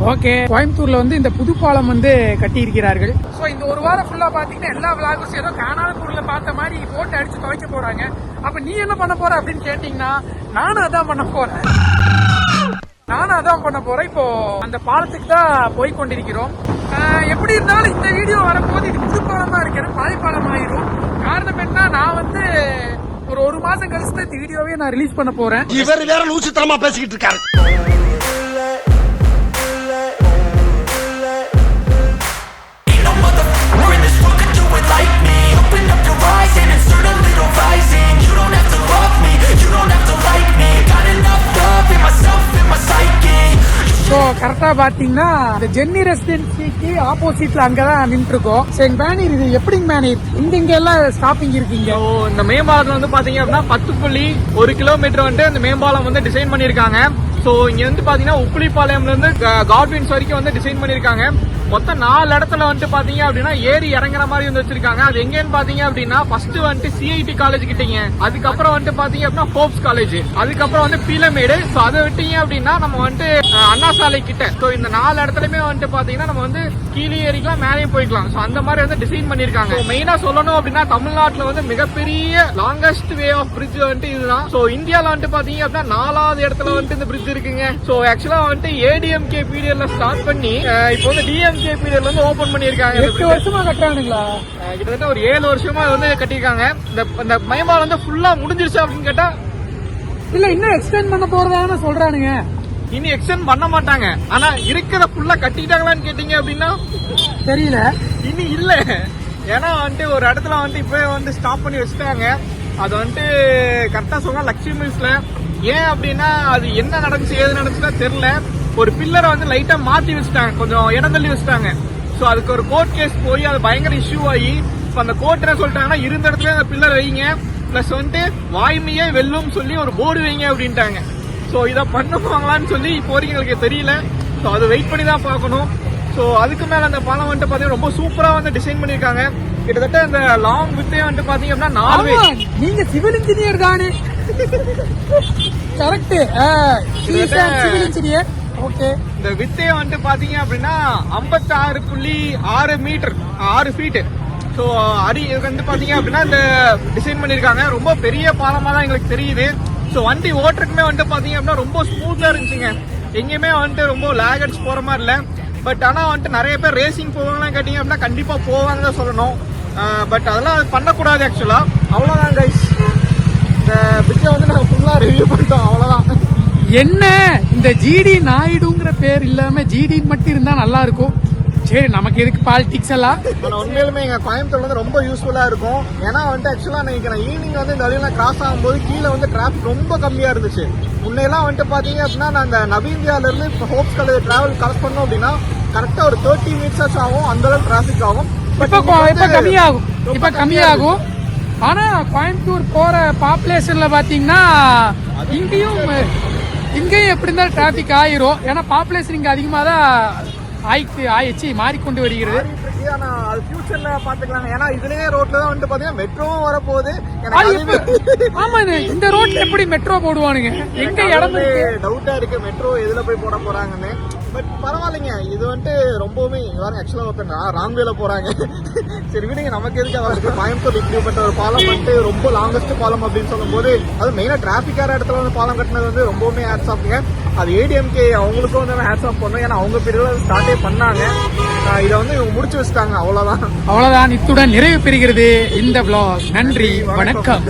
Okay, கோயம்புத்தூர்ல வந்து இந்த புது பாலம் வந்து கட்டி இருக்கிறார்கள். சோ இந்த ஒரு வாரம் ஃபுல்லா பாத்தீங்கன்னா எல்லா விளாகர்ஸ் ஏதோ காணாலூர்ல பார்த்த மாதிரி போட்டு அடிச்சு துவைக்க போறாங்க. அப்ப நீ என்ன பண்ண போற அப்படின்னு கேட்டீங்கன்னா நானும் அதான் பண்ண போறேன். இப்போ அந்த பாலத்துக்கு தான் போய் கொண்டிருக்கிறோம். எப்படி இருந்தாலும் இந்த வீடியோ வரும்போது இது புது பாலமா இருக்கிற பழைய பாலம் ஆயிரும். காரணம் என்ன, நான் வந்து ஒரு மாசம் கழிச்சு தான் இந்த வீடியோவே நான் ரிலீஸ் பண்ண போறேன். இவர் வேற லூசுத்தனமா பேசிக்கிட்டு இருக்காரு. கரெக்டா பாத்தீங்கன்னா இந்த ஜென்னி ரெசிடென்சிக்கு ஆப்போசிட்ல அங்கதான் நின்று இருக்கோம். சரி பேனர், இது எப்படிங்க பேனர் இங்க எல்லாம் ஸ்டாப்பிங் இருக்கீங்க? இந்த மேம்பாலத்துல வந்து பாத்தீங்க அப்படின்னா 10.1 கிலோமீட்டர் வந்து இந்த மேம்பாலம் வந்து டிசைன் பண்ணிருக்காங்க. சோ இங்க வந்து பாத்தீங்கன்னா உப்புளிப்பாளையம்ல இருந்து காட்வின்ஸ் வரைக்கும் வந்து டிசைன் பண்ணிருக்காங்க. மொத்தம் 4 இடத்துல வந்துட்டு பாத்தீங்க அப்படின்னா ஏறி இறங்குற மாதிரி வந்து வச்சிருக்காங்க. அது எங்கன்னு பாத்தீங்க அப்படின்னா ஃபர்ஸ்ட் வந்துட்டு சிஐடி காலேஜ் கிட்டீங்க, அதுக்கப்புறம் வந்துட்டு பாத்தீங்க அப்படின்னா ஹோப்ஸ் காலேஜ், அதுக்கப்புறம் வந்து பீலமேடு. சோ அதை விட்டீங்க அப்படின்னா நம்ம வந்துட்டு அண்ணா சாலை கிட்ட. சோ இந்த 4 இடத்துலயுமே வந்துட்டு பாத்தீங்கன்னா நம்ம வந்து கீழே ஏறிக்கலாம், மேலேயும் போய்க்கலாம். சோ அந்த மாதிரி வந்து டிசைன் பண்ணிருக்காங்க. மெயினா சொல்லணும் அப்படின்னா தமிழ்நாட்டுல வந்து மிகப்பெரிய லாங்கஸ்ட் வே ஆஃப் பிரிட்ஜ் வந்துட்டு இதுதான். சோ இந்தியால வந்துட்டு பாத்தீங்க அப்படின்னா 4வது இடத்துல வந்துட்டு இந்த பிரிட்ஜ் இருக்குங்க. சோ ஆக்சுவலா வந்துட்டு ஏடிஎம்கே பீரியட்ல ஸ்டார்ட் பண்ணி இப்போ வந்து டிஎம்கே பீரியட்ல வந்து ஓபன் பண்ணிருக்காங்க. 8 வருஷமா கட்டுறானுங்களா? கிட்டத்தட்ட ஒரு 7 வருஷமா வந்து கட்டிருக்காங்க. இந்த மயமால் வந்து ஃபுல்லா முடிஞ்சிருச்சு அப்படின்னு கேட்டா இல்ல, இன்னும் எக்ஸ்டெண்ட் பண்ண போறதான சொல்றானுங்க. இனி எக்ஸ்டெண்ட் பண்ண மாட்டாங்க. ஆனா இருக்கிற ஃபுல்லா கட்டிட்டாங்களான்னு கேட்டீங்க அப்படின்னா தெரியல, இனி இல்ல. ஏன்னா வந்துட்டு ஒரு இடத்துல வந்து இப்பவே வந்து ஸ்டாப் பண்ணி வச்சுட்டாங்க. அது வந்துட்டு கரெக்டா சொன்னா லக்ஷ்மி மில்ஸ்ல. ஏன் அப்படின்னா அது என்ன நடந்துச்சு ஏது நடந்துச்சுன்னா தெரியல. ஒரு பில்லரை வந்து லைட்டா மாத்தி வச்சுட்டாங்க, கொஞ்சம் இடம் தள்ளி வச்சுட்டாங்க. சோ அதுக்கு ஒரு கோர்ட் கேஸ் போய் அது பயங்கர இஷ்யூ ஆகி இப்ப அந்த கோர்ட் என்ன சொல்லிட்டாங்கன்னா இருந்த இடத்துல அந்த பில்லர் வைங்க, பிளஸ் வந்துட்டு வாய்மையே வெல்லும் சொல்லி ஒரு போர்டு வைங்க அப்படின்ட்டாங்க. சோ இதை பண்ணுவாங்களான்னு சொல்லி இப்போ வரைக்கும் எங்களுக்கு தெரியல. சோ அது வெயிட் பண்ணி தான் பார்க்கணும். சோ அதுக்கு மேல அந்த பாலம் வந்துட்டு பாத்தீங்கன்னா ரொம்ப சூப்பரா வந்து டிசைன் பண்ணிருக்காங்க. கிட்டத்தட்ட அந்த லாங் வித்தே வந்துட்டு பாத்தீங்க அப்படின்னா 4 நீங்க சிவில் இன்ஜினியர் தானே? Correct, civil engineer. ஓகே, இந்த வித்தே வந்துட்டு பாத்தீங்க அப்படின்னா 56.6 மீட்டர் 6 ஃபீட். ஸோ அடி வந்து பாத்தீங்க அப்படின்னா இந்த டிசைன் பண்ணிருக்காங்க. ரொம்ப பெரிய பாலமா தான் எங்களுக்கு தெரியுது. ஸோ வண்டி ஓட்டுறதுக்குமே வந்துட்டு பாத்தீங்க அப்படின்னா ரொம்ப ஸ்மூத்தா இருந்துச்சுங்க. எங்கேயுமே வந்துட்டு ரொம்ப லேகர்ஸ் போற மாதிரி இல்ல. பட் ஆனா வந்துட்டு நிறைய பேர் ரேசிங் போவாங்களான்னு கேட்டீங்க அப்படின்னா கண்டிப்பா போவாங்க தான் சொல்லணும். பட் அதெல்லாம் பண்ணக்கூடாது ஆக்சுவலா. அவ்வளவுதான் கைஸ், இந்த பிச்சை வந்து நான் ஃபுல்லா ரிவ்யூ பண்ணிட்டோம். அவ்வளவுதான். என்ன இந்த ஜிடி நாயுடுங்கிற பேர் இல்லாம ஜிடி மட்டும் இருந்தா நல்லா இருக்கும். சரி, நமக்கு எதுக்கு பாலிடிக்ஸ் எல்லாம். உண்மையிலுமே எங்க கோயம்புத்தூர்ல வந்து ரொம்ப யூஸ்ஃபுல்லா இருக்கும். ஏன்னா வந்துட்டு ஆக்சுவலா நான் ஈவினிங் வந்து இந்த வழியில கிராஸ் ஆகும்போது கீழே வந்து டிராபிக் ரொம்ப கம்மியா இருந்துச்சு. முன்னையெல்லாம் வந்துட்டு பாத்தீங்க அப்படின்னா நான் இந்த நவீந்தியால இருந்து இப்போ ஹோப்ஸ் காலேஜ் டிராவல் கரெக்ட் பண்ணோம் அப்படின்னா கரெக்டா ஒரு 30 மினிட்ஸ் ஆகும். அந்த அளவுக்கு டிராபிக் ஆகும். இப்ப கம்மியாகும். ஆனா கோயம்புத்தூர் போற பாப்புலேஷன்ல பாத்தீங்கன்னா இங்கேயும் எப்படி இருந்தாலும் டிராபிக் ஆயிரும். ஏன்னா பாப்புலேஷன் இங்க அதிகமா தான் ஆயிடுச்சு, மாறிக்கொண்டு வருகிறது. அது ஃபியூச்சர்ல பாத்துக்கலாம். ஏன்னா இதுலயே ரோட்ல தான் வந்து பாத்தீங்கன்னா மெட்ரோவும் வரப்போகுது. ஆமா, இந்த ரோட்ல எப்படி மெட்ரோ போடுவானுங்க? எங்க இடம் டவுட்டா இருக்கு மெட்ரோ எதுல போய் போட போறாங்கன்னு. பட் பரவாயில்லைங்க, இது வந்துட்டு ரொம்பவுமே ஆக்சுவலா ஒருத்தங்க ராங்வேல போறாங்க. சரி விடுங்க, நமக்கு எதுக்கு அவருக்கு கோயம்புத்தூர் இப்படிப்பட்ட ஒரு பாலம் வந்துட்டு ரொம்ப லாங்கஸ்ட் பாலம் அப்படின்னு சொல்லும் போது அது மெயினா டிராபிக்கார இடத்துல வந்து பாலம் கட்டினது வந்து ரொம்பவுமே ஹேட்ஸ் ஆஃப்ங்க. அது ஏடிஎம்கே அவங்களுக்கும் வந்து ஹேட்ஸ் ஆஃப் பண்ணும். ஏன்னா அவங்க பீரியட்ல ஸ்டார்டே பண்ணாங்க. இதை வந்து இவங்க முடிச்சு வச்சுட்டாங்க. அவ்வளவுதான். இத்துடன் நிறைவு பெறுகிறது இந்த vlog. நன்றி, வணக்கம்.